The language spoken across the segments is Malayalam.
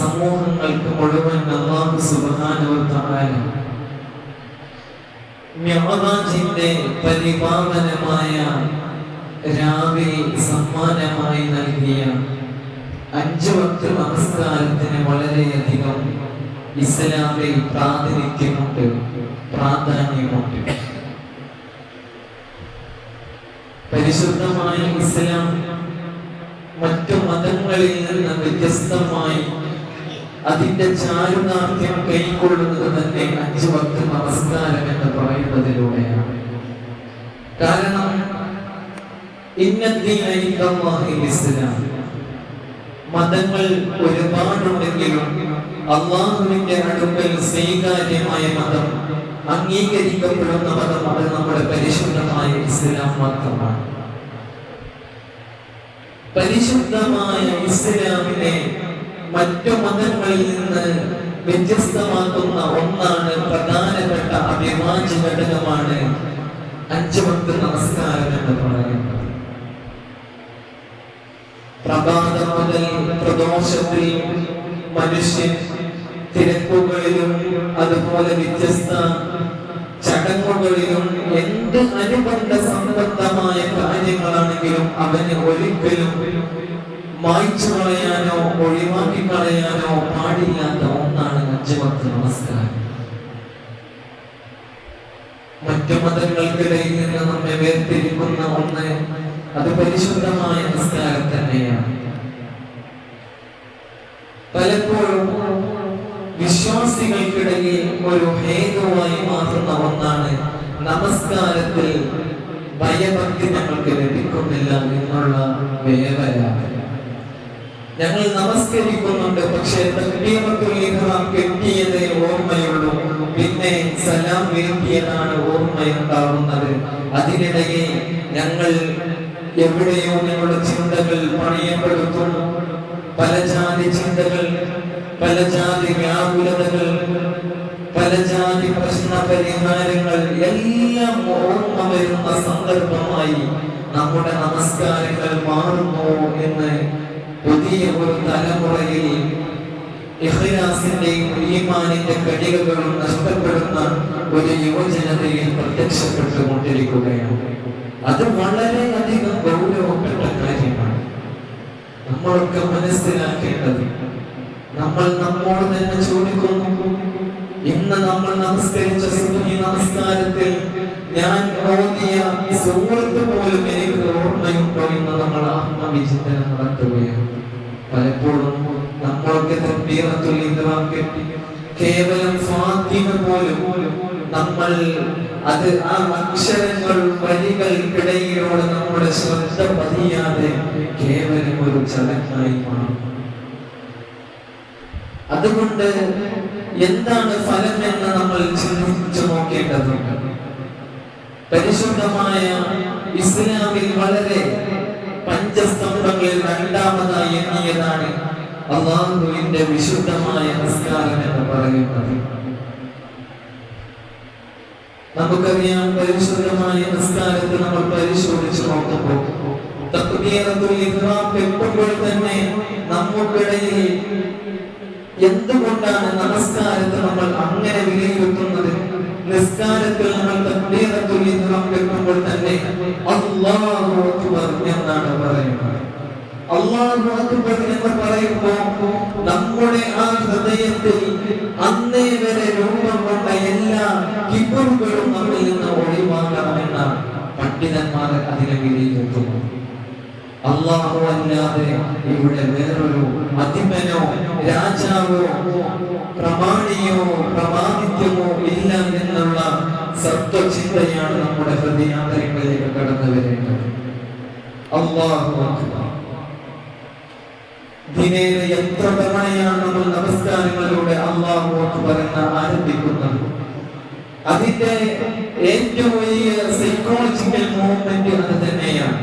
സമൂഹങ്ങൾക്ക് മുഴുവൻ അല്ലാഹു സുബ്ഹാനഹു വ തആല മിഅ്റാജിന്റെ പരിപാവനമായ രാവിൽ സമ്മാനമായി നൽകിയ 5 വക്ത് നമസ്കാരത്തിന് വളരെയധികം ഇസ്ലാമിൽ പ്രാതിനിധ്യമുണ്ട്, പ്രാധാന്യമുണ്ട്. പരിശുദ്ധമായ ഇസ്ലാം മറ്റു മതങ്ങളിൽ നിന്ന് വ്യത്യസ്തമായി അതിന്റെ ചാരുനാഥ്യം കൈക്കൊള്ളുന്നത് തന്നെ 5 വക്ത് നമസ്കാരം എന്ന് പറയുന്നതിലൂടെയാണ്. കാരണം ഇന്നദ്ദീന ഇൻദല്ലാഹിൽ ഇസ്ലാം, മതങ്ങൾ ഒരുപാടുണ്ടെങ്കിലും അല്ലാഹുവിന്റെ അടുക്കൽ സ്വീകാര്യമായ മതം, അംഗീകരിക്കപ്പെടുന്ന മതം അത് നമ്മുടെ പരിശുദ്ധമായ ഇസ്ലാം മാത്രമാണ്. പരിശുദ്ധമായ ഇസ്ലാമിനെ മറ്റു മതങ്ങളിൽ നിന്ന് വ്യത്യസ്തമാക്കുന്ന ഒന്നാണ്, പ്രധാനപ്പെട്ട അവിഭാജ്യ ഘടകമാണ് 5 വക്ത് നമസ്കാരം എന്ന് പറയുന്നത്. പ്രഭാതം മുതൽ പ്രദോഷത്തിൽ മനുഷ്യൻ തിരക്കുകളിലും അതുപോലെ വ്യത്യസ്ത ചടങ്ങുകളിലും എന്ത് അനുബന്ധ സംബന്ധമായ കാര്യങ്ങളാണെങ്കിലും അവന് ഒരിക്കലും മായ്ച്ചു കളയാനോ ഒഴിവാക്കി കളയാനോ പാടില്ലാത്ത ഒന്നാണ് 5 വക്ത് നമസ്കാരം. മറ്റു മതങ്ങൾക്കിടയിൽ നിന്ന് നമ്മെ വേർതിരിക്കുന്ന ഒന്ന് അത് പരിശുദ്ധമായ നമസ്കാരം തന്നെയാണ്. പലപ്പോഴും വിശ്വാസികൾക്കിടയിൽ ഒരു ഹേതുവായി മാറുന്ന ഒന്നാണ് നമസ്കാരത്തിൽ ഭയഭക്തി ഞങ്ങൾക്ക് ലഭിക്കുന്നില്ല എന്നുള്ള വേവല. ഞങ്ങൾ നമസ്കരിക്കുന്നുണ്ട്, പക്ഷേ തക്ബീറത്തുൽ ഇഹ്റാം കെട്ടിയതേ ഓർമ്മയുള്ളൂ, പിന്നെ സലാം വീട്ടിയതാണ് ഓർമ്മയുണ്ടാവുന്നത്. അതിനിടയിൽ ഞങ്ങൾ എവിടെയോ ഞങ്ങളുടെ ചിന്തകൾ പണിയപ്പെടുത്തുന്നു. പല ജാതി ചിന്തകൾ, പല ജാതി വ്യാകുലതകൾ, പല ജാതി പ്രശ്ന പരിഹാരങ്ങൾ എല്ലാം ഓർമ്മ വരുന്ന സന്ദർഭമായി നമ്മുടെ നമസ്കാരങ്ങൾ മാറുന്നു എന്ന് പുതിയ ഒരു തലമുറയിൽ ഇഖ്ലാസിന്റെയും ഈമാനിന്റെ കടികകളും നഷ്ടപ്പെടുന്ന ഒരു യുവജനതയിൽ പ്രത്യക്ഷപ്പെട്ടുകൊണ്ടിരിക്കുകയാണ്. അത് വളരെയധികം ഗൗരവപ്പെട്ട കാര്യമാണ്. നമ്മളൊക്കെ മനസ്സിലാക്കേണ്ടത്, നമ്മൾ നമ്മോട് തന്നെ ചോദിക്കുന്നു, ഇന്ന് നമ്മൾ നമസ്കരിച്ച സുബ്ഹി നമസ്കാരത്തിൽ ഞാൻ ഓതിയ സൂറത്ത് പോലും എനിക്ക് ഓർമ്മയുണ്ടോ എന്ന് നമ്മൾ ആത്മവിചിന്തനം നടത്തുകയാണ്. പലപ്പോഴും നമ്മളൊക്കെ തക്ബീറത്തുൽ ഇഹ്റാം കെട്ടി കേവലം ഫാത്തിഹ പോലും നമ്മൾ അത് ആ അക്ഷരങ്ങൾ വരികൾക്കിടയിലൂടെ നമ്മുടെ ശ്രദ്ധ പതിയാതെ കേവലം ഒരു ചടങ്ങായി മാറും. അതുകൊണ്ട് എന്താണ് ഫലം എന്ന് നമ്മൾ ചിന്തിച്ചു നോക്കേണ്ടതുണ്ട്. പരിശുദ്ധമായ ഇസ്ലാമിൽ വളരെ പഞ്ചസ്തംഭങ്ങളിൽ 2ാമതായി എണ്ണിയതാണ് അല്ലാഹുവിന്റെ വിശുദ്ധമായ നമസ്കാരം എന്ന് പറയുന്നത്. നമുക്കറിയാം, പരിശുദ്ധമായ നമസ്കാരത്തെ നമ്മൾ പരിശോധിച്ചു നോക്കുമ്പോൾ തക്ബീറത്തുൽ ഇഹ്റാം കെട്ടുമ്പോൾ തന്നെ നമുക്കിടയിൽ എന്തുകൊണ്ടാണ് നമസ്കാരത്തെ നമ്മൾ അങ്ങനെ വിലയിരുത്തുന്നത്? നിസ്കാരത്തിൽ നമ്മൾ തക്ബീറത്തുൽ ഇഹ്റാം കെട്ടുമ്പോൾ തന്നെ അല്ലാഹു അക്ബർ എന്നാണ് പറയുന്നത്. അല്ലാഹു അക്ബർ എന്ന് പറയുമ്പോൾ നമ്മുടെ ആ ഹൃദയത്തിൽ അന്നേ വരെ രൂപം കൊണ്ട എല്ലാ കിബറുകളും നമ്മിൽ നിന്ന് ഒഴിവാക്കണമെന്നാണ് പണ്ഡിതന്മാർ അതിനെ വിലയിരുത്തുന്നു. അല്ലാഹു അല്ലാതെ ഇവിടെ വേറൊരു അധിപനോ രാജാവോ പ്രമാണിയോ പ്രമാദിത്യമോ ഇല്ല എന്നുള്ള സത്വചിന്തയാണ് നമ്മുടെ ഹൃദയാന്തരങ്ങളിലേക്ക് കടന്നു വരേണ്ടത്. അല്ലാഹു അക്ബർ. ദിനേന എത്ര തവണയാണ് നമ്മൾ നമസ്കാരങ്ങളിലൂടെ അല്ലാഹു അക്ബർ എന്ന് ആരംഭിക്കുന്നത്? അതിന്റെ ഏറ്റവും വലിയ സൈക്കോളജിക്കൽ മൂവ്മെന്റ് അത് തന്നെയാണ്.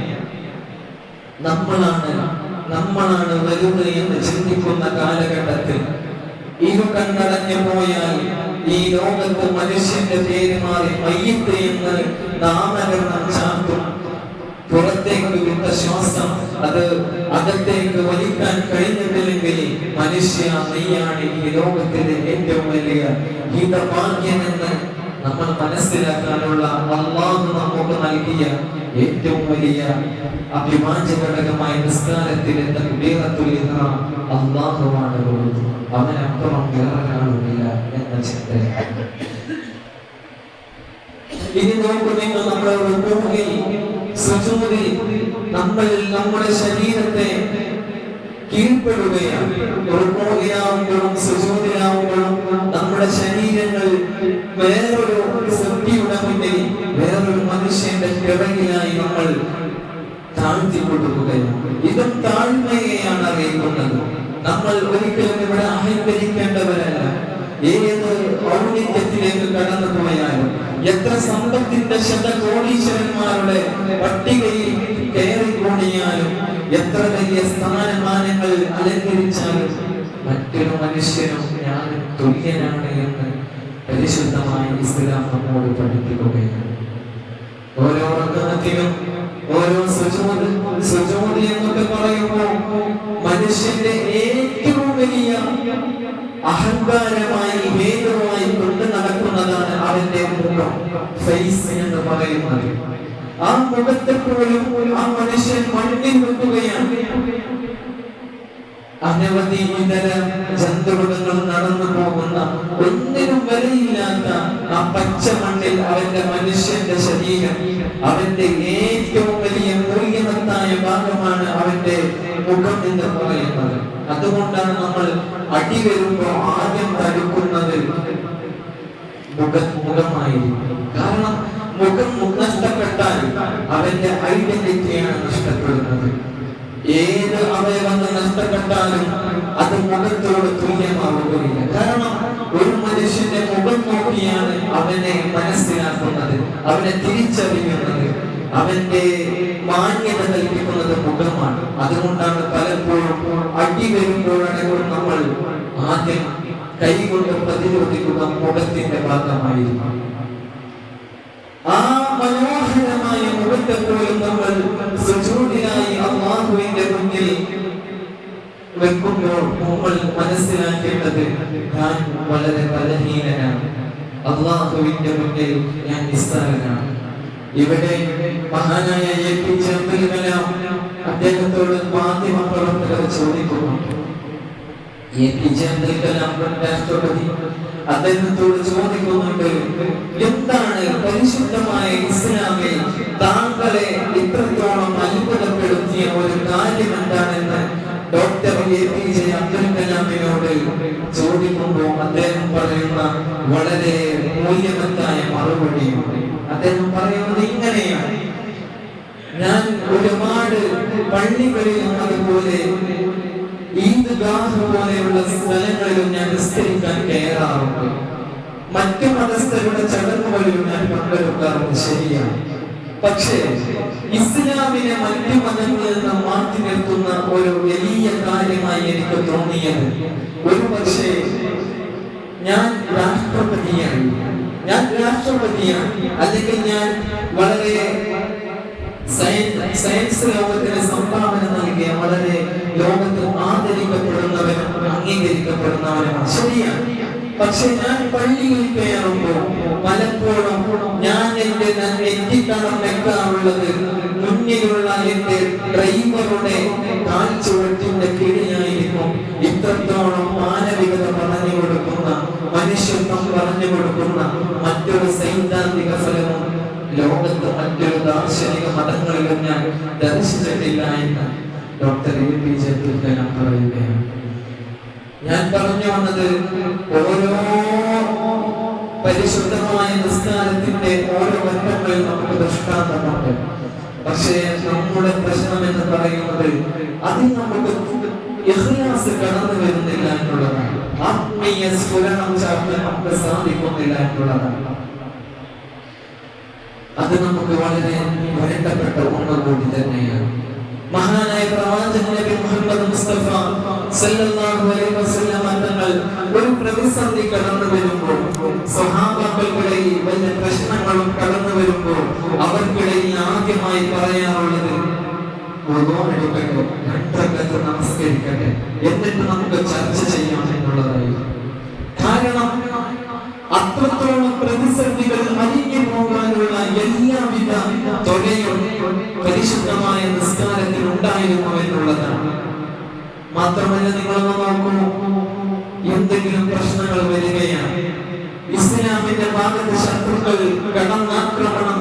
നമ്മളാണ് വലുത് എന്ന് ചിന്തിക്കുന്ന കാലഘട്ടത്തിൽ ഇരു കണ്ണടഞ്ഞു പോയാൽ ഈ ലോകത്ത് മനുഷ്യന്റെ പേര് മാറി മയ്യിത്ത് എന്ന് നാമകരണം ചാർത്തും. പുറത്തേക്ക് വിട്ട ശ്വാസം അത് അകത്തേക്ക് വലിക്കാൻ കഴിഞ്ഞിട്ടില്ലെങ്കിൽ മനുഷ്യ മനുഷ്യ, നീയാണ് ഈ ലോകത്തിലെ ഏറ്റവും വലിയ ഹിതഭാഗ്യമെന്ന് നമ്മൾ മനസ്സിലാക്കാനുള്ള അല്ലാഹു നമുക്ക് നൽകിയ ഏറ്റവും വലിയ അഭിവാജ്യ ഘടകമായ നിസ്കാരത്തിലെ തക്ബീറത്തുൽ ഇഹ്റാം അല്ലാഹുവാണ്. അവനപ്പുറം വേറെ കാണുന്നില്ല എന്ന ചിന്തയാണ്. ഇനി നോക്കൂ നിങ്ങൾ, നമ്മുടെ റുകൂഇൽ സുജൂദിൽ നമ്മൾ നമ്മുടെ ശരീരത്തെ കീഴ്പ്പെടുകയാണ്. റുകൂഇലാവുമ്പോഴും സുജൂദിലാവുമ്പോഴും നമ്മുടെ ശരീരങ്ങൾ വേറൊരു സൃഷ്ടിയുടെ മുന്നിൽ, വേറൊരു മനുഷ്യന്റെ പിറകിലായി നമ്മൾ താഴ്ത്തി കൊടുക്കുകയാണ്. ഇതും താഴ്മയെയാണ് അറിയിക്കുന്നത്. നമ്മൾ ഒരിക്കലും ഇവിടെ അഹങ്കരിക്കേണ്ടവരല്ല. ഏത് ഔന്നിത്യത്തിലേക്ക് കടന്നു പോയാലും, എത്ര സമ്പത്തിന്റെ ശതകോടീശ്വരന്മാരുടെ പട്ടികയിൽ കയറിക്കൂടിയാലും, എത്ര വലിയ സ്ഥാനമാനങ്ങൾ അലങ്കരിച്ചാലും മറ്റൊരു മനുഷ്യനും ഞാൻ തുല്യനാണ് എന്ന് പരിശുദ്ധമായ ഇസ്ലാം നമ്മോട് പഠിപ്പിക്കുകയാണ്. ഓരോ റക്അത്തിലും ഓരോ സുജൂദ് എന്നൊക്കെ പറയുമ്പോൾ മനുഷ്യന്റെ ഏറ്റവും വലിയ അഹങ്കാരമായി ഭേദമായി കൊണ്ട് നടക്കുന്നതാണ് അവന്റെ മുഖം, ഫേസ് എന്ന് പറയുന്നത്. ആ മുഖത്തെ പോലും ആ മനുഷ്യൻ മണ്ണിൽ വെക്കുകയാണ്. അനവധി ഇതര ജന്തുമൃഗങ്ങൾ നടന്നു പോകുന്ന, ഒന്നിനും വിലയില്ലാത്ത ആ പച്ച മണ്ണിൽ അവന്റെ മനുഷ്യന്റെ ശരീരം, അവന്റെ ഏറ്റവും വലിയ മൂല്യവത്തായ ഭാഗമാണ് അവന്റെ മുഖം എന്ന് പറയുന്നത്. അതുകൊണ്ടാണ് നമ്മൾ അടി വരുമ്പോൾ ആദ്യം തടുക്കുന്നത് മുഖമായിരിക്കും. കാരണം മുഖം നഷ്ടപ്പെട്ടാൽ അവന്റെ ഐഡന്റിറ്റിയാണ് നഷ്ടപ്പെടുന്നത്. ഏത് അവയവങ്ങൾ നഷ്ടപ്പെട്ടാലും അത് മുഖത്തോട് തുല്യമാവുകയില്ല. കാരണം ഒരു മനുഷ്യന്റെ മുഖം നോക്കിയാണ് അവനെ മനസ്സിലാക്കുന്നത്, അവനെ തിരിച്ചറിയുന്നത്, അവന്റെ മാന്യത കൽപ്പിക്കുന്നത് മുഖമാണ്. അതുകൊണ്ടാണ് പലപ്പോഴും അടി വരുമ്പോഴാണെങ്കിൽ നമ്മൾ ആദ്യം കൈകൊണ്ട് പ്രതിരോധിക്കുക മുഖത്തിന്റെ ഭാഗമായിരിക്കും. ആ മനോഹരമായ മുഖത്തെ പോലും നമ്മൾ സുജൂദിനായി അല്ലാഹുവിന്റെ മുന്നിൽ വെക്കുമ്പോൾ നമ്മൾ മനസ്സിലാക്കേണ്ടത്, ഞാൻ വളരെ ബലഹീനനാണ്, അല്ലാഹുവിന്റെ മുന്നിൽ ഞാൻ നിസ്സാരനാണ്. ഇവിടെ മഹാനായ എപിജെ അബ്ദുൽ കലാം അദ്ദേഹത്തോട് മാധ്യമപ്രവർത്തകർ ചോദിക്കുന്നു. എപിജെ അബ്ദുൽ കലാം രാഷ്ട്രപതി അദ്ദേഹത്തോട് ചോദിക്കുന്നുണ്ട്, എന്താണ് പരിശുദ്ധമായ ഇസ്ലാമിൽ താങ്കളെ ഇത്രത്തോളം അത്ഭുതപ്പെടുത്തിയ ഒരു കാര്യം എന്താണെന്ന് ഡോക്ടർ എപിജെ അബ്ദുൽ കലാമിനോട് ചോദിക്കുമ്പോൾ അദ്ദേഹം പറയുന്ന വളരെ മൂല്യവത്തായ മറുപടിയുണ്ട്. അദ്ദേഹം പറയുന്നത് ഇങ്ങനെയാണ്: ഞാൻ ഒരുപാട് പള്ളികളിലും അതുപോലെ ഈദ്ഗാഹ് പോലെയുള്ള സ്ഥലങ്ങളിലും ഞാൻ നിസ്കരിക്കാൻ കയറാറുണ്ട്. മറ്റു മതസ്ഥരുടെ ചടങ്ങുകളിലും ഞാൻ പങ്കെടുക്കാറുണ്ട്, ശരിയാണ്. പക്ഷേ ഇസ്ലാമിനെ മറ്റു മതങ്ങളിൽ നിന്ന് മാറ്റി നിർത്തുന്ന ഒരു വലിയ കാര്യമായി എനിക്ക് തോന്നിയത്, ഒരു പക്ഷേ ഞാൻ രാഷ്ട്രപതിയാണ്, അല്ലെങ്കിൽ ഞാൻ വളരെ സയൻസ് ലോകത്തിന് സംഭാവന നൽകിയ, വളരെ ലോകത്ത് ആദരിക്കപ്പെടുന്നവരും അംഗീകരിക്കപ്പെടുന്നവരുമാണ്, ശരിയാണ്. പക്ഷെ ഞാൻ പള്ളിയിൽ കയറുമ്പോൾ പലപ്പോഴും ഞാൻ എന്റെ നെറ്റിക്കണം വെക്കാറുള്ളത് മുന്നിലുള്ള എന്റെ ഡ്രൈവറുടെ കാൽച്ചുവട്ടിന്റെ കീഴിലായിരിക്കും. ഇത്രത്തോളം മാനവികത പറഞ്ഞു കൊടുക്കുന്ന, മനുഷ്യത്വം പറഞ്ഞു കൊടുക്കുന്ന മറ്റൊരു സൈദ്ധാന്തിക ഫലവും ലോകത്ത് മറ്റൊരു ദാർശനിക മതങ്ങളിലും ഞാൻ ദർശിച്ചിട്ടില്ല എന്ന് ഡോക്ടർ എപിജെ അബ്ദുൽ കലാം പറയുകയാണ്. ഞാൻ പറഞ്ഞു വന്നത്, ഓരോ പരിശുദ്ധമായ നിസ്കാരത്തിന്റെ ഓരോ വട്ടങ്ങളിൽ നമുക്ക് ദൃഷ്ടാന്തമുണ്ട്. പക്ഷേ നമ്മുടെ പ്രശ്നം എന്ന് പറയുന്നത്, അതിൽ നമുക്ക് ഇഖ്ലാസ് കടന്നു വരുന്നില്ല എന്നുള്ളതാണ്. ആത്മീയ സ്ഫുരണം ചാർത്താൻ നമുക്ക് സാധിക്കുന്നില്ല എന്നുള്ളതാണ്. അത് നമുക്ക് വളരെ വേണ്ടപ്പെട്ട ഒന്ന് കൂടി തന്നെയാണ്. മഹാനായ പ്രവാചകൻ നബി മുഹമ്മദ് മുസ്തഫ സല്ലല്ലാഹു അലൈഹി വസല്ലം തങ്ങൾ ഒരു പ്രതിസന്ധി കടന്നു വരുമ്പോൾ, സ്വഹാബാക്കൾക്കിടയിൽ വലിയ പ്രശ്നങ്ങളും കടന്നു വരുമ്പോൾ അവർക്കിടയിൽ ആദ്യമായി പറയാറുള്ളത്, നമസ്കരിക്കട്ടെ, എന്നിട്ട് നമുക്ക് ചർച്ച സ്വരയും പരിശുദ്ധമായ നിസ്കാരത്തിൽ ഉണ്ടായിരുന്നു എന്നുള്ളതാണ്. മാത്രമല്ല, നിങ്ങളൊന്ന് നോക്കൂ, എന്തെങ്കിലും പ്രശ്നങ്ങൾ വരികയാണ്, ഇസ്ലാമിന്റെ ഭാഗത്ത് ശത്രുക്കൾ കടന്നാക്രമണം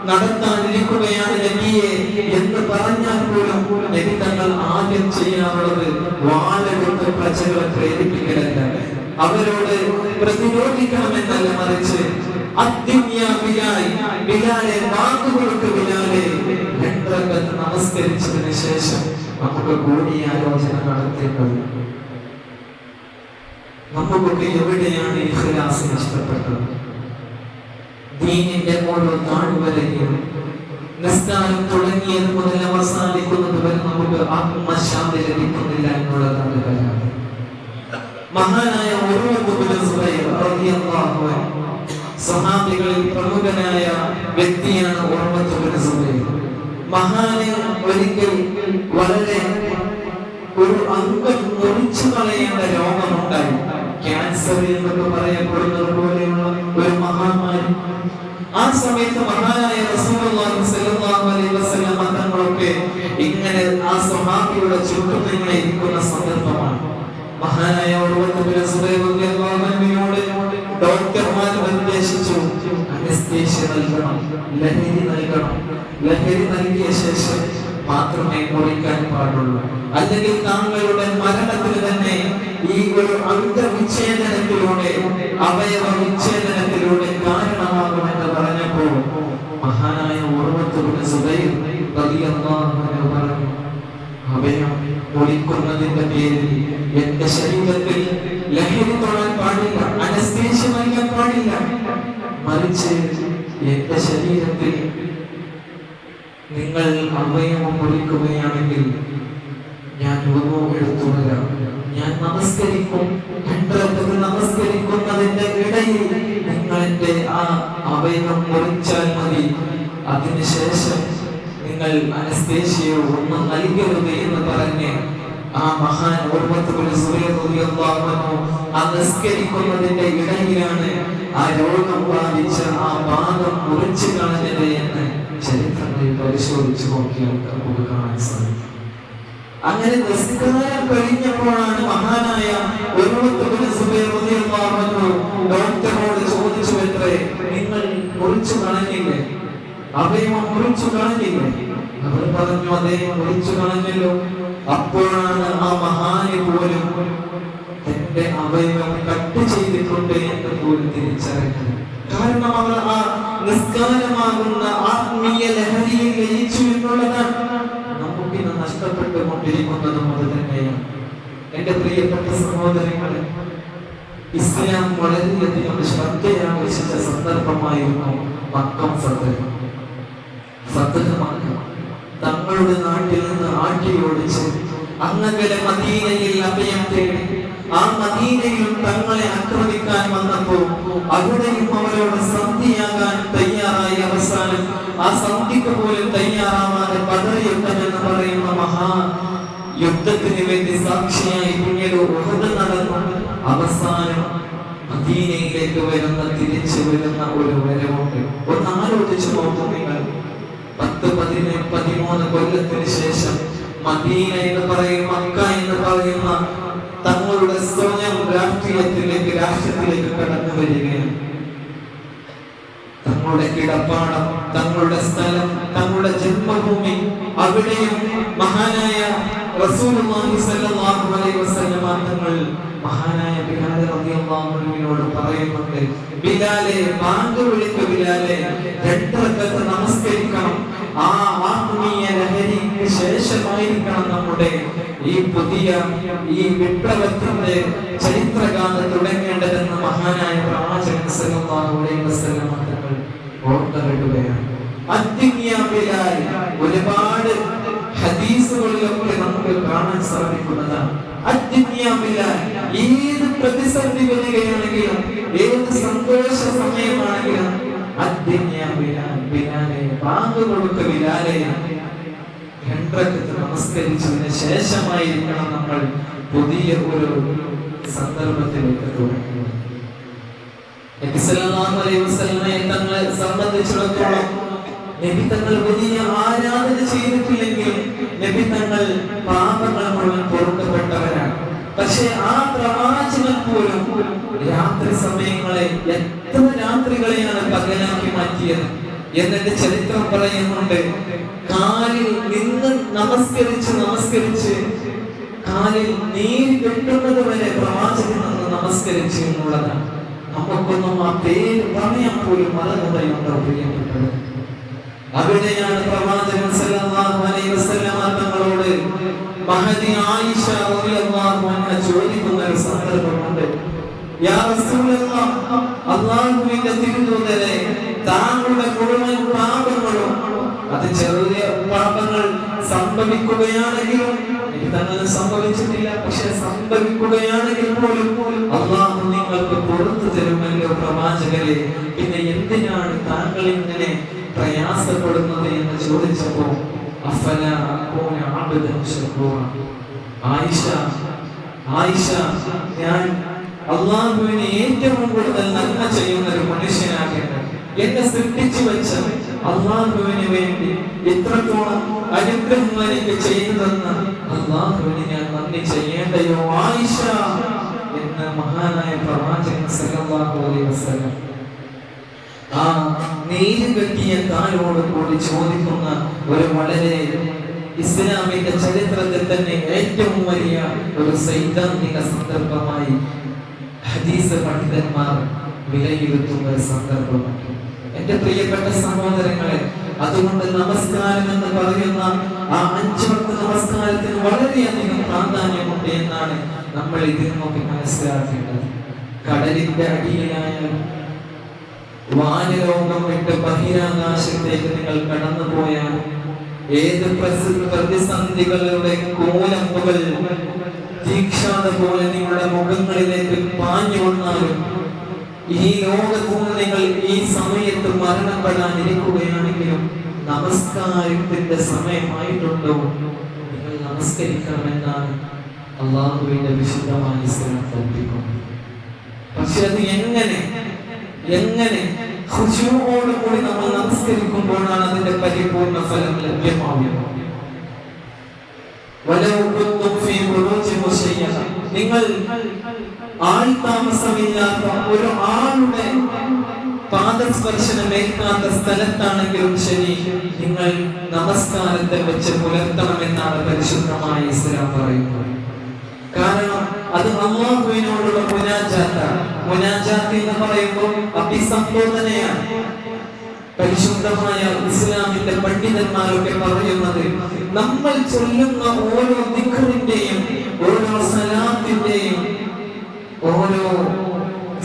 നടത്താനിരിക്കുകയാണ് നബിയെ എന്ന് പറഞ്ഞാൽ പോലും നബി തങ്ങൾ ആദ്യം ചെയ്യാറുള്ളത് വാളെടുത്ത് പ്രജകളെ പ്രേരിപ്പിക്കലല്ല, അവരോട് പ്രതിരോധിക്കണമെന്നല്ല, മറിച്ച് ബിലാലെ വാക്കുകൊടുക്ക്, ബിലാലെ രണ്ടരക്കത്ത് നമസ്കരിച്ചതിന് ശേഷം നമുക്ക് കൂടിയാലോചന നടത്തേണ്ടത്. നമുക്കൊക്കെ എവിടെയാണ് ഇഖ്ലാസ് നഷ്ടപ്പെട്ടത്? ദീനിന്റെ ഓരോ താഴ്വരയും നിസ്കാരം തുടങ്ങിയത് മുതൽ അവസാനിക്കുന്നത് വരെ നമുക്ക് ആത്മശാന്തി ലഭിക്കുന്നില്ല എന്നുള്ളതാണ് പരാതി. മഹാനായ സ്വഹാബികളിൽ പ്രമുഖനായ വ്യക്തിയാണ് ഉർവത്ത് ഇബ്നു സുബൈർ. മഹാന് ഒരിക്കൽ വളരെ ഒരു അംഗം മുറിച്ചു കളയേണ്ട രോഗമുണ്ടായി. ക്യാൻസർ എന്നൊക്കെ പറയപ്പെടുന്നത് പോലെയുള്ള ഒരു മഹാമാരി. ആ സമയത്ത് മഹാനായ റസൂലുള്ളാഹി സ്വല്ലല്ലാഹു അലൈഹി വസല്ലം തങ്ങളൊക്കെ ഇങ്ങനെ ആ സ്വഹാബിയുടെ ചുറ്റും ഇങ്ങനെ ഇരിക്കുന്ന സന്ദർഭമാണ്. മഹാനായ ഉർവത്ത് ഇബ്നു സുബൈർ റളിയല്ലാഹു അൻഹുവിനോട് ഡോക്ടർമാർ നിർദ്ദേശിച്ചു, അനസ്തേഷ്യ നൽകണം, ലഹരി നൽകണം. ലഹരി നൽകിയ ശേഷം മാത്രമേ മുറിക്കാൻ പാടുള്ളൂ, അല്ലെങ്കിൽ താങ്കളുടെ മരണത്തിന് തന്നെ ഈ ഒരു അംഗവിച്ഛേദനത്തിലൂടെ, അവയവ വിച്ഛേദനത്തിലൂടെ കാരണമാകുമെന്ന് പറഞ്ഞപ്പോൾ മഹാനായ ഉർവത്ത് ഇബ്നു സുബൈർ റളിയല്ലാഹു അൻഹു പറഞ്ഞു, അവയവം മുറിക്കുന്നതിന്റെ പേരിൽ എന്റെ ശരീരത്തിൽ ലഹരി തൊടാൻ പാടില്ല, അനസ്തേഷ്യ നൽകാൻ പാടില്ല, മറിച്ച് എന്റെ ശരീരത്തിൽ നിങ്ങൾ അവയവം മുറിക്കുകയാണെങ്കിൽ ഞാൻ വുളു എടുത്തു വരാം, ഞാൻ നമസ്കരിക്കും, നമസ്കരിക്കുന്നതിന്റെ ഇടയിൽ നിങ്ങൾ എന്റെ ആ അവയവം മുറിച്ചാൽ മതി, അതിനുശേഷം നിങ്ങൾ അനസ്തേഷ്യ ഒന്നും നൽകരുത് എന്ന് പറഞ്ഞ് ആ മഹാൻ ഉർവത്ത് ഇബ്നു സുബൈർ റളിയല്ലാഹു അൻഹു ആ നിസ്കരിക്കുന്നതിന്റെ ഇടയിലാണ് ആ രോഗം ബാധിച്ച ആ ഭാഗം മുറിച്ചു കളഞ്ഞത് എന്ന് ചരിത്രങ്ങളിൽ പരിശോധിച്ചു നോക്കിയാൽ നമുക്ക് കാണാൻ സാധിക്കും. അങ്ങനെ നിസ്കാരം കഴിഞ്ഞപ്പോഴാണ് മഹാനായ ഉർവത്ത് ഇബ്നു സുബൈർ റളിയല്ലാഹു അൻഹു ഡോക്ടറോട് ചോദിച്ചു, എത്രേ നിങ്ങൾ മുറിച്ചു കളഞ്ഞില്ലേ, അവയവം മുറിച്ചു കളഞ്ഞില്ലേ? അവർ പറഞ്ഞു, അതേ മുറിച്ചു കളഞ്ഞല്ലോ. അപ്പോഴാണ് ആ മഹാന് പോലും തന്റെ അവയവം കട്ട് ചെയ്തിട്ടുണ്ട് എന്ന് പോലും തിരിച്ചറിഞ്ഞത്. കാരണം അവർ ആ നിസ്കാരമാകുന്ന ആത്മീയ ലഹരിയിൽ ലയിച്ചു എന്നുള്ളതാണ്. നമുക്കിന്ന് നഷ്ടപ്പെട്ടുകൊണ്ടിരിക്കുന്നതും അത് തന്നെയാണ്. എന്റെ പ്രിയപ്പെട്ട സഹോദരങ്ങളെ, ഇസ്ലാം വളരെയധികം ശ്രദ്ധയാവശ്യിച്ച സന്ദർഭമായിരുന്നു മക്കം ഫത്ഹ്. തങ്ങളുടെ നാട്ടിൽ നിന്ന് ആട്ടിയോടിച്ച് അങ്ങകലെ മദീനയിൽ അഭയം തേടി, ആ മദീനയിലും തങ്ങളെ ആക്രമിക്കാൻ വന്നപ്പോൾ അവിടെയും അവരോട് സന്ധിയാകാൻ തയ്യാറായി. അവസാനം ആ സന്ധിക്ക് പോലും തയ്യാറാവാതെ ബദർ യുദ്ധം എന്ന് പറയുന്ന മഹാ യുദ്ധത്തിന് വേണ്ടി സാക്ഷിയായി പിന്നീട് ഉഹദ് നടന്നു. അവസാനം മദീനയിലേക്ക് തിരിച്ചു വരുന്ന ഒരു വരവുണ്ട്. ഒന്ന് ആലോചിച്ചു നോക്കും നിങ്ങൾ. 10-13 കൊല്ലത്തിന് ശേഷം മദീന എന്ന് പറയുന്ന, മക്ക എന്ന് പറയുന്ന തങ്ങളുടെ സ്വയം രാഷ്ട്രത്തിലേക്ക് കടന്നു വരികയാണ്. തങ്ങളുടെ കിടപ്പാടം, തങ്ങളുടെ സ്ഥലം, തങ്ങളുടെ ജന്മഭൂമി, അവിടെയും മഹാനായ റസൂലുള്ളാഹി സ്വല്ലല്ലാഹു അലൈഹി വസല്ലം തങ്ങൾ മഹാനായ ബിലാൽ റളിയല്ലാഹു അൻഹുവിനോട് പറയുന്നുണ്ട്, ബിലാലെ, ബാങ്ക് വിളിക്ക് ബിലാലെ, 2 റക്അത്ത് നമസ്കരിക്കണം. ആ ആത്മീയ ലഹരിക്ക് ശേഷമായിരിക്കണം നമ്മുടെ ഈ പുതിയ ഈ വിപ്ലവത്തിന്റെ ചരിത്രഗാഥ തുടങ്ങേണ്ടതെന്ന് മഹാനായ പ്രവാചകൻ സല്ലല്ലാഹു അലൈഹി വസല്ലം തങ്ങൾ ഓർമ്മയിടുകയാണ്. ബിലാൽ ഒരുപാട് ഹദീസുകളിലൊക്കെ നമുക്ക് കാണാൻ സാധിക്കുന്നതാണ്. ഏത് പ്രതിസന്ധി വരികയാണെങ്കിലും, ഏത് സന്തോഷ സമയമാണെങ്കിലും നമസ്കരിച്ചതിന് ശേഷമായിരിക്കണം നമ്മൾ പുതിയ ഒരു സന്ദർഭത്തിലേക്ക് തുടങ്ങുന്നത്. തങ്ങളെ സംബന്ധിച്ചിടത്തോളം നബി തങ്ങൾ വലിയ ആരാധന ചെയ്തിട്ടില്ലെങ്കിലും നബി തങ്ങൾ പാപങ്ങൾ മുഴുവൻ പൊറുക്കപ്പെട്ടവരാണ്. പക്ഷെ ആ പ്രവാചകൻ പോലും രാത്രി സമയങ്ങളെ എത്ര രാത്രികളെയാണ് പകലാക്കി മാറ്റിയത് എന്നിട്ട് ചരിത്രം പറയുന്നുണ്ട്. കാലിൽ നിന്ന് നമസ്കരിച്ച് കാലിൽ നീര് കെട്ടുന്നത് വരെ പ്രവാചകൻ നിന്ന് നമസ്കരിച്ചു എന്നുള്ളതാണ്. നമുക്കൊന്നും ആ പേര് പറയാൻ പോലും മറന്നുപോയുണ്ടോ പ്രിയപ്പെട്ടത്? അവിടെയാണ് പ്രവാചകൻ സല്ലല്ലാഹു അലൈഹി വസല്ലം തങ്ങളോട് മഹദി ആയിഷ റളിയല്ലാഹു അൻഹ ചോദിക്കുന്ന ഒരു സന്ദർഭമുണ്ട്. യാ റസൂലല്ലാഹ്, അല്ലാഹുവിന്റെ തിരുദൂതരെ, താങ്കളുടെ മുഴുവൻ പാപങ്ങളും അത് ചെറിയ പാപങ്ങൾ സംഭവിക്കുകയാണെങ്കിലും തങ്ങൾ സംഭവിച്ചിട്ടില്ല, പക്ഷെ സംഭവിക്കുകയാണെങ്കിൽ പോലും അല്ലാഹു നിങ്ങൾക്ക് പുറത്തു തരുമല്ലോ പ്രവാചകരെ, പിന്നെ എന്തിനാണ് താങ്കൾ ഇങ്ങനെ പ്രയാസപ്പെടുന്നത് എന്ന് ചോദിച്ചപ്പോ അഫലാ അകൂന അബ്ദൻ ശകൂറ, ആയിഷ ഞാൻ അല്ലാഹുവിനെ ഏറ്റവും കൂടുതൽ നന്മ ചെയ്യുന്ന ഒരു മനുഷ്യനാകേണ്ടത്, എന്നെ സൃഷ്ടിച്ചു വെച്ച അല്ലാഹുവിന് വേണ്ടി എത്രത്തോളം അനുഗ്രഹങ്ങൾ എനിക്ക് ചെയ്തതെന്ന് അല്ലാഹുവിന് ഞാൻ നന്ദി ചെയ്യേണ്ടയോ ആയിഷ എന്ന് മഹാനായ പ്രവാചകൻ സല്ലല്ലാഹു അലൈഹി വസല്ലം ആ നീര് കെട്ടിയ കാലോട് കൂടി ചോദിക്കുന്ന ഒരു വളരെ ഇസ്ലാമിന്റെ ചരിത്രത്തിൽ തന്നെ ഏറ്റവും വലിയ ഒരു സൈദ്ധാന്തിക സന്ദർഭമായി ഹദീസ് പണ്ഡിതന്മാർ വിലയിരുത്തുന്ന ഒരു സന്ദർഭമുണ്ട്. എന്റെ പ്രിയപ്പെട്ട സഹോദരങ്ങളെ, അതുകൊണ്ട് നമസ്കാരം എന്ന് പറയുന്ന ആ 5 വക്ത നമസ്കാരത്തിന് വളരെയധികം പ്രാധാന്യമുണ്ട് എന്നാണ് നമ്മൾ ഇതിൽ നോക്കി മനസ്സിലാക്കേണ്ടത്. കടലിന്റെ അടിയിലായാലും വാനലോകം വിട്ട് ബഹിരാകാശത്തേക്ക് നിങ്ങൾ കടന്നുപോയാൽ, ഏത് പ്രതിസന്ധികളുടെ കോലമ്പുകൾ തീക്ഷാത പോലെ നിങ്ങളുടെ മുഖങ്ങളിലേക്ക് പാഞ്ഞു വന്നാലും, ഈ ലോകത്ത് നിങ്ങൾ ഈ സമയത്ത് മരണപ്പെടാനിരിക്കുകയാണെങ്കിലും നമസ്കാരത്തിന്റെ സമയമായിട്ടുണ്ടോ നിങ്ങൾ നമസ്കരിക്കണമെന്നാണ് അല്ലാഹുവിന്റെ വിശുദ്ധമായ ഇസ്ലാം പഠിപ്പിക്കുന്നത്. പക്ഷെ അത് എങ്ങനെ ഖുശൂഅോടുകൂടി നമ്മൾ നമസ്കരിക്കുമ്പോഴാണ് അതിന്റെ പരിപൂർണ്ണ ഫലം ലഭ്യമാവുന്നത്. നിങ്ങൾ ആൾതാമസമില്ലാത്ത ഒരു ആളുടെ പാദസ്പർശനമേൽക്കാത്ത സ്ഥലത്താണെങ്കിലും ശരി, നിങ്ങൾ നമസ്കാരത്തെ വെച്ച് പുലർത്തണമെന്നാണ് പരിശുദ്ധമായ ഇസ്ലാം പറയുന്നത്. കാരണം അത് അല്ലാഹുവിനോടുള്ള മുനാജാത്താണ്. മുനാജാത്ത് എന്ന് പറയുമ്പോൾ അഭിസംബോധനയാണ്. പരിശുദ്ധമായ ഇസ്ലാമിന്റെ പണ്ഡിതന്മാരൊക്കെ പറയുന്നത്, നമ്മൾ ചൊല്ലുന്ന ഓരോ ദിക്റിന്റെയും ഓരോ സലാത്തിന്റെയും ഓരോ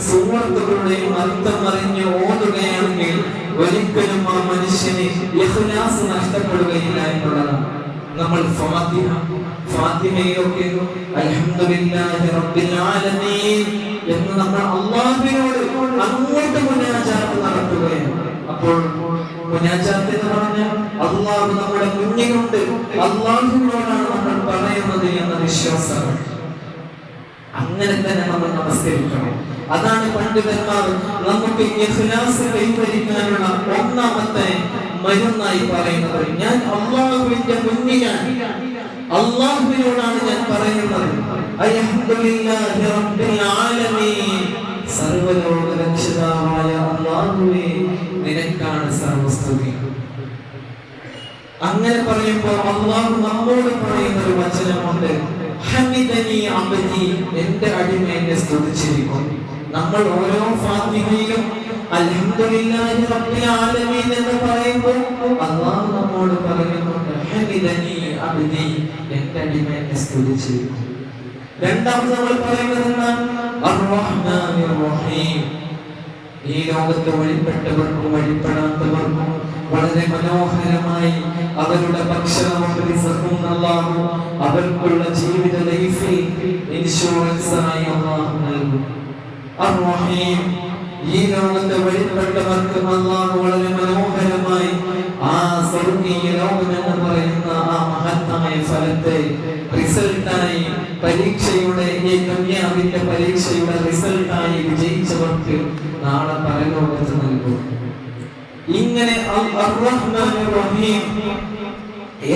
സൂറത്തുകളുടെയും അർത്ഥം അറിഞ്ഞ് ഓതുകയാണെങ്കിൽ ഒരിക്കലും ആ മനുഷ്യന് ഇഖ്ലാസ് നഷ്ടപ്പെടുകയില്ല എന്നുള്ളതാണ്. നമ്മൾ ഫാത്തിഹയിലൊക്കെ അൽഹംദുലില്ലാഹി റബ്ബിൽ ആലമീൻ എന്ന് നമ്മൾ അല്ലാഹുവിനോട് അങ്ങോട്ട് മുനാജാത്ത് നടത്തുകയാണ്. അപ്പോൾ മുനാജാത്ത് എന്ന് പറഞ്ഞാൽ അല്ലാഹു നമ്മുടെ മുന്നിലുണ്ട്, അല്ലാഹുവിനോടാണ് നമ്മൾ പറയുന്നത് എന്ന വിശ്വാസമാണ്. അങ്ങനെ തന്നെ നമ്മൾ നമസ്കരിക്കണം. അതാണ് പണ്ഡിതന്മാർ നമുക്ക് ഇഖ്ലാസ് കൈവരിക്കാനുള്ള ഒന്നാമത്തെ മരുന്നായി പറയുന്നത്. ഞാൻ അല്ലാഹുവിന്റെ മുന്നിലാണ്, അല്ലാഹുവിനോടാണ് ഞാൻ പറയുന്നത്. അൽഹംദുലില്ലാഹി റബ്ബിൽ ആലമീൻ, സർവ്വലോക രക്ഷിതാവായ അല്ലാഹുവേ, നിനക്കാണ് സർവസ്തുതി. അങ്ങനെ പറയുമ്പോൾ അല്ലാഹു നമ്മോട് പറയുന്ന ഒരു വചനമുണ്ട്, ഹമിദനി അബ്ദി, എന്റെ അടിമ എന്നെ സ്തുതിച്ചിരിക്കും. നമ്മൾ ഓരോ ഫാത്തിഹയിലും അൽഹംദുലില്ലാഹി റബ്ബിൽ ആലമീൻ എന്ന് പറയുമ്പോൾ അല്ലാഹു നമ്മോട് പറയുന്നുണ്ട്, ഹമിദനി അബ്ദി, എന്റെ അടിമ എന്നെ സ്തുതിച്ചിരിക്കും. രണ്ടാമത് നമ്മൾ പറയുന്നത് അർ-റഹ്മാനിർ റഹീം, ഈ ലോകത്ത് വഴിപ്പെട്ടവർക്കും വഴിപ്പെടാത്തവർക്കും വളരെ മനോഹരമായി അവരുടെ ഭക്ഷണവും റിസ്ക്കും അല്ലാഹു അവർക്കുള്ള ജീവിത ലൈഫിൽ ഇൻഷുറൻസ് ആയി അല്ലാഹു നൽകും. അർ-റഹീം, ഈ ലോകത്തെ വഴിപ്പെട്ടവർക്ക് അല്ലാഹു വളരെ മനോഹരമായി ആ സ്വർഗ്ഗീയ ലോകം എന്ന് പറയുന്ന ആ മഹത്തായ ഫലത്തെ റിസൾട്ടായി, പരീക്ഷയുടെ ഈ ദുനിയാവിന്റെ പരീക്ഷയുടെ റിസൾട്ടായി വിജയിച്ചവർക്ക് നാളെ പരലോകത്ത് നൽകും. ഇങ്ങനെ അർ-റഹ്മാനുർ റഹീം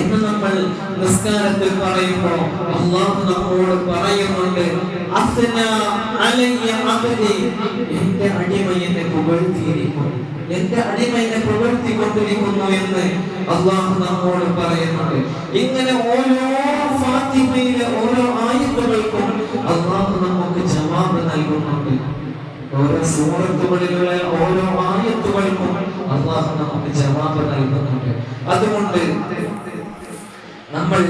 എന്ന് നമ്മൾ നിസ്കാരത്തിൽ പറയുമ്പോൾ അല്ലാഹു നമ്മോട് പറയുന്നുണ്ട്, അസ്നാ അലയ്യ അബ്ദി, എന്റെ അടിമ എന്നെ പുകഴ്ത്തിയിരിക്കുന്നു, എന്റെ അടിമ എന്നെ പുകഴ്ത്തിക്കൊണ്ടിരിക്കുന്നു എന്ന് അല്ലാഹു നമ്മോട് പറയുന്നുണ്ട്. ഇങ്ങനെ ഓരോ ഫാത്തിഹയിലെ ഓരോ ആയത്തുകൾക്കും അല്ലാഹു നമുക്ക് ജവാബ് നൽകുന്നുണ്ട്. ഓരോ സൂറത്തുകളിലുള്ള ഓരോ ആയത്തുകൾക്കും അല്ലാഹു നമുക്ക് ജവാബ് നൽകുന്നുണ്ട്. അതുകൊണ്ട് നമ്മൾ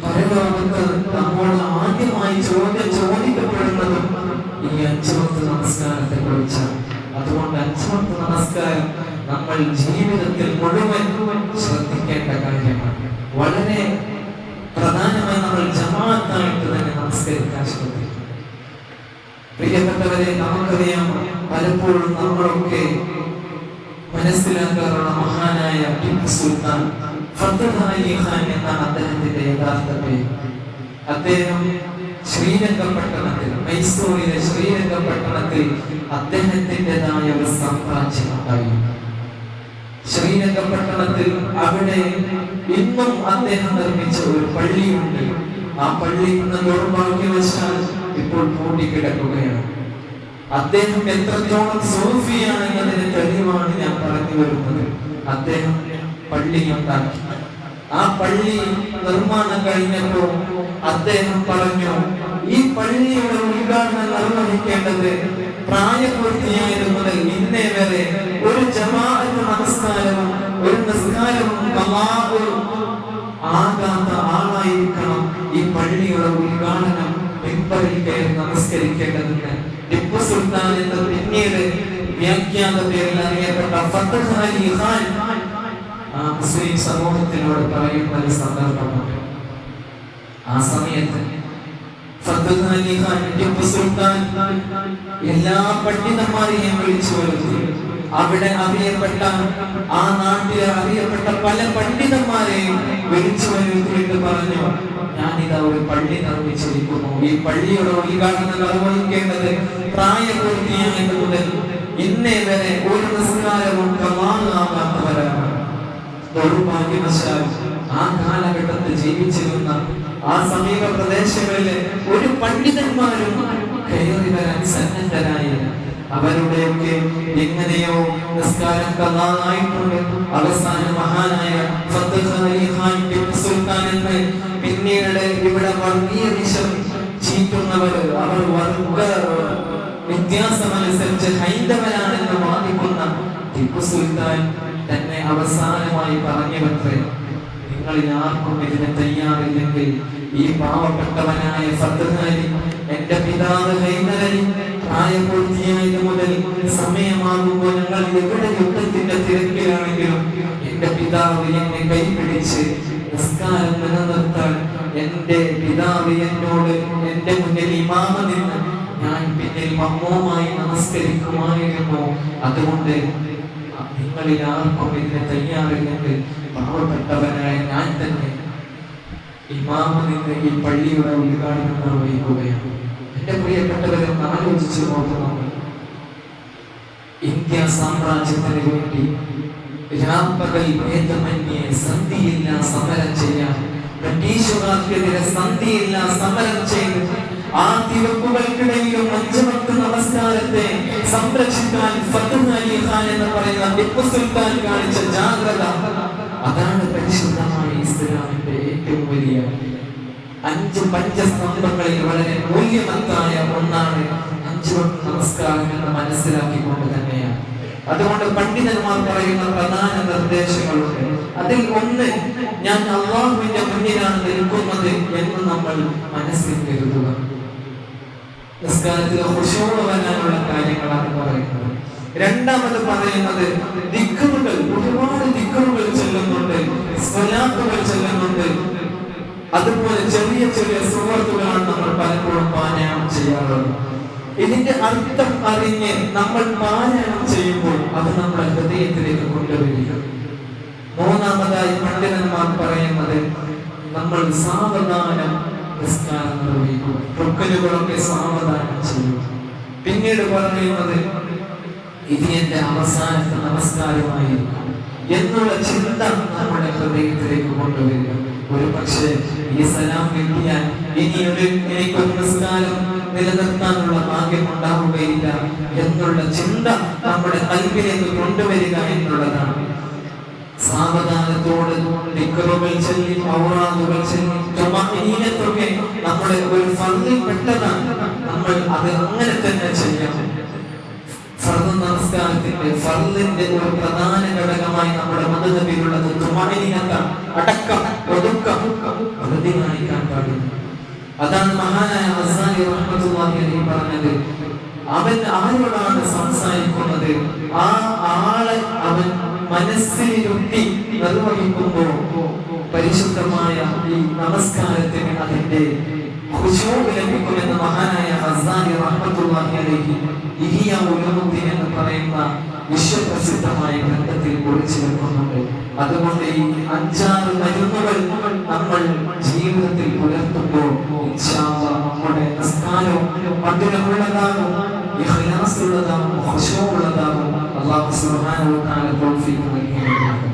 പരലോകത്ത് നമ്മോട് ആദ്യമായി ചോദിക്കപ്പെടുന്നതും ഈ 5 വക്ത് നമസ്കാരത്തെ കുറിച്ചാണ്. അതുകൊണ്ട് 5 വക്ത് നമസ്കാരം നമ്മൾ ജീവിതത്തിൽ മുഴുവൻ ശ്രദ്ധിക്കേണ്ട കാര്യമാണ്. വളരെ പ്രധാനമായി നമ്മൾ ജമാഅത്തായിട്ട് തന്നെ നമസ്കരിക്കാൻ ശ്രദ്ധിക്കണം. പ്രിയപ്പെട്ടവരെ, നമുക്കറിയാം, പലപ്പോഴും നമ്മളൊക്കെ മനസ്സിലാക്കാറുള്ള മഹാനായ ടിപ്പു സുൽത്താൻ ഫത്തഹ് അലി ഖാൻ എന്നാണ് അദ്ദേഹത്തിന്റെ യഥാർത്ഥ പേര്. അദ്ദേഹം ശ്രീരംഗപട്ടണത്തിൽ, മൈസൂരിലെ ശ്രീരംഗപട്ടണത്തിൽ അദ്ദേഹത്തിൻ്റെതായ ഒരു സാമ്രാജ്യം ഉണ്ടായിരുന്നു. ശ്രീരംഗപട്ടണത്തിൽ അവിടെ ഇന്നും അദ്ദേഹം നിർമ്മിച്ച ഒരു പള്ളിയുണ്ട്. ആ പള്ളി ഇന്ന് ദൗർഭാഗ്യവശാൽ ഇപ്പോൾ പൂട്ടിക്കിടക്കുകയാണ്. അദ്ദേഹം എത്രത്തോളം സൂഫിയാണ് എന്നതിന് തെളിവാണ് ഞാൻ പറഞ്ഞു വരുന്നത്. അദ്ദേഹം പള്ളിയുണ്ടാക്കി. ആ പള്ളി നിർമ്മാണം കഴിഞ്ഞപ്പോൾ അദ്ദേഹം പറഞ്ഞു, ഈ പള്ളിയുടെ ഉദ്ഘാടനം നിർവഹിക്കേണ്ടത് പ്രായപൂർത്തിയായത് മുതൽ ഇന്നേ വരെ ഒരു ജമാഅത്ത് നമസ്കാരവും ഒരു നിസ്കാരവും ആകാത്ത ആളായിരിക്കണം ഈ പള്ളിയുടെ ഉദ്ഘാടനം മിമ്പറിൽ കയറി നമസ്കരിക്കേണ്ടതെന്ന് ടിപ്പു സുൽത്താൻ എന്ന് പിന്നീട് വ്യാഖ്യാന പേരിൽ അറിയപ്പെട്ട ഫത്തഹ് അലി ഖാൻ മുസ്ലിം സമൂഹത്തിനോട് പറയുന്ന ഒരു സന്ദർഭമുണ്ട്. ആ സമയത്ത് ഫത്തഹ് അലി ഖാൻ ടിപ്പു സുൽത്താൻ എല്ലാ പണ്ഡിതന്മാരെയും വിളിച്ചു വരുത്തി. അവിടെ അറിയപ്പെട്ട, ആ നാട്ടിലെ അറിയപ്പെട്ട പല പണ്ഡിതന്മാരെയും വിളിച്ചു വരുത്തിയിട്ട് പറഞ്ഞു, ഞാനിതാ ഒരു പള്ളി നിർമ്മിച്ചിരിക്കുന്നു. ഈ പള്ളിയുടെ ഉദ്ഘാടനം നിർവഹിക്കേണ്ടത് പ്രായപൂർത്തിയായത് മുതൽ ഇന്നേ വരെ ഒരു നിസ്കാരവും ആകാത്തവരാണ്. ദൗർഭാഗ്യവശാൽ ആ കാലഘട്ടത്തിൽ ജീവിച്ചിരുന്ന ആ സമീപ പ്രദേശങ്ങളിലെ ഒരു പണ്ഡിതന്മാരും കയറി വരാൻ സന്നദ്ധരായില്ല. അവരുടെയൊക്കെ എങ്ങനെയോ നിസ്കാരം കലായിട്ടുണ്ട്. അവസാന മഹാനായ ഫത്തഹ് അലി ഖാൻ ടിപ്പു സുൽത്താൻ എന്ന് പിന്നീട് ഇവിടെ വർഗീയ വിഷം ചീറ്റുന്നവർ, അവർ വർഗ വ്യത്യാസമനുസരിച്ച് ഹൈന്ദവനാണെന്ന് വാദിക്കുന്ന ടിപ്പു സുൽത്താൻ തന്നെ അവസാനമായി പറഞ്ഞവത്രേ, നിങ്ങളിൽ ആർക്കും ഇതിന് തയ്യാറില്ലെങ്കിൽ ഈ പാവപ്പെട്ടവനായ ഫത്തഹ് അലി, എന്റെ പിതാവ് ഹൈദരലി പ്രായപൂർത്തിയായത് മുതൽ സമയമാകുമ്പോൾ ഞങ്ങൾ എവിടെ യുദ്ധത്തിന്റെ തിരക്കിലാണെങ്കിലും എന്റെ പിതാവ് എന്നെ കൈപിടിച്ച് നിസ്കാരം നിലനിർത്താൻ എന്റെ പിതാവ് എന്നോട് എന്റെ മുന്നിൽ ഇമാമ നിന്ന് ഞാൻ പിന്നിൽ മമ്മൂമായി നമസ്കരിക്കുമായിരുന്നു. അതുകൊണ്ട് നിങ്ങളിൽ ആർക്കും ഇതിന് തയ്യാറില്ലെങ്കിൽ പാവപ്പെട്ടവനായ ഞാൻ തന്നെ ഇമാമ നിന്ന് ഈ പള്ളിയുടെ ഉദ്ഘാടനം നിർവഹിക്കുകയാണ്. എന്റെ പ്രിയപ്പെട്ടവരെ, ആലോചിച്ചു നോക്കണം. ഇന്ത്യ സാമ്രാജ്യത്തിന് വേണ്ടി രാപ്പകൽ ഭേദമന്യേ സന്ധിയില്ല സമരം ചെയ്യാൻ, ബ്രിട്ടീഷുകാർക്കെതിരെ സന്ധിയില്ല സമരം ചെയ്ത് ആ തിരക്കുകൾക്കിടയിലും 5 വക്ത് നമസ്കാരത്തെ സംരക്ഷിക്കാൻ ഫത്തഹ് അലി ഖാൻ എന്ന് പറയുന്ന ടിപ്പു സുൽത്താൻ കാണിച്ച ജാഗ്രത, അതാണ് പരിശുദ്ധമായ ഇസ്ലാമിന്റെ ഏറ്റവും വലിയ 5 പഞ്ചസ്തംഭങ്ങളിൽ വളരെ മൂല്യമത്തായ ഒന്നാണ് 5 വക്ത് നമസ്കാരം എന്ന് മനസ്സിലാക്കിക്കൊണ്ട് തന്നെയാണ്. അതുകൊണ്ട് പണ്ഡിതന്മാർ പറയുന്ന പ്രധാന നിർദ്ദേശങ്ങളുണ്ട്. അതിൽ ഒന്ന്, ഞാൻ അല്ലാഹുവിന്റെ മുന്നിലാണ് നിൽക്കുന്നത് എന്ന് നമ്മൾ മനസ്സിൽ കരുതുക. നിസ്കാരത്തിൽ ഖുശൂഅ് വരാനുള്ള കാര്യങ്ങളാണ് പറയുന്നത്. രണ്ടാമത് പറയുന്നത് ദിക്റുകൾ, ഒരുപാട് ദിക്റുകൾ ചൊല്ലുന്നുണ്ട്, സ്വലാത്തുകൾ ചൊല്ലുന്നുണ്ട്. അതുപോലെ ചെറിയ ചെറിയ സൂറത്തുകളാണ് നമ്മൾ പലപ്പോഴും പാരായണം ചെയ്യാറുള്ളത്. ഇതിന്റെ അർത്ഥം അറിഞ്ഞ് നമ്മൾ പാരായണം ചെയ്യുമ്പോൾ അത് നമ്മുടെ ഹൃദയത്തിലേക്ക് കൊണ്ടുവരിക. മൂന്നാമതായി പണ്ഡിതന്മാർ പറയുന്നത്, നമ്മൾ സാവധാനം നിസ്കാരം നിർവഹിക്കുക, റുക്നുകളൊക്കെ സാവധാനം ചെയ്യും. പിന്നീട് പറയുന്നത്, ഇത് എന്റെ അവസാനത്തെ നമസ്കാരമായിരിക്കും. എന്നുള്ള ചിന്ത നമ്മുടെ ഹൃദയത്തിലേക്ക് കൊണ്ടുവരിക. ഒരു പക്ഷേ ഈ സലാം കിട്ടിയാൽ എനിക്കൊരു നിസ്കാരം നിലനിർത്താനുള്ള ഭാഗ്യം ഉണ്ടാവുകയില്ല എന്നുള്ള ചിന്ത നമ്മുടെ കൽബിലേക്ക് കൊണ്ടുവരിക എന്നുള്ളതാണ്. സാവധാനത്തോട് ദിക്റുകൾ ചൊല്ലി ഔറാദുകൾ ചൊല്ലി തുമഅനീനത്തൊക്കെ നമ്മുടെ ഒരു ഫർദിൽ പെട്ടതാണ്. നമ്മൾ അത് അങ്ങനെ തന്നെ ചെയ്യണം. ഫർദ് നമസ്കാരത്തിന്റെ ഫർദിന്റെ ഒരു പ്രധാന ഘടകമായി നമ്മുടെ മദ്ഹബിലുള്ളത് തുമഅനീനത്താണ്, അടക്കം, ഒതുക്കം. വെറുതെ കാണിക്കാൻ പാടില്ല. അതാണ് മഹാനായ ഗസാലി റഹ്മത്തുള്ളാഹി അലൈഹി പറഞ്ഞത്. അവൻ ആരോടാണ് സംസാരിക്കുന്നത് ആ ആളെ അവൻ മനസ്സിലിരുത്തി നിർവഹിക്കുമ്പോൾ പരിശുദ്ധമായ ഈ നമസ്കാരത്തിന് അതിന്റെ ഖുശൂ ലഭിക്കുമെന്ന് മഹാനായ ഗസാലി റഹ്മത്തുള്ളാഹി അലൈഹി ഇഹ്യാ ഉലൂമുദ്ദീൻ എന്ന് പറയുന്ന വിശ്വപ്രസിദ്ധമായ ഗ്രന്ഥത്തിൽ കുറിച്ചു വെക്കുന്നുണ്ട്. അതുകൊണ്ട് ഈ 5-6 മരുന്നുകൾ നമ്മൾ ജീവിതത്തിൽ പുലർത്തുമ്പോൾ ഇൻഷാ അല്ലാഹ് നമ്മുടെ നിസ്കാരവും മധുരമുള്ളതാകും, ഇഖ്ലാസുള്ളതാകും, ഖുശൂ ഉള്ളതാകും. അല്ലാഹു സുബ്ഹാനഹു വ തആല തൗഫീഖ് നൽകി.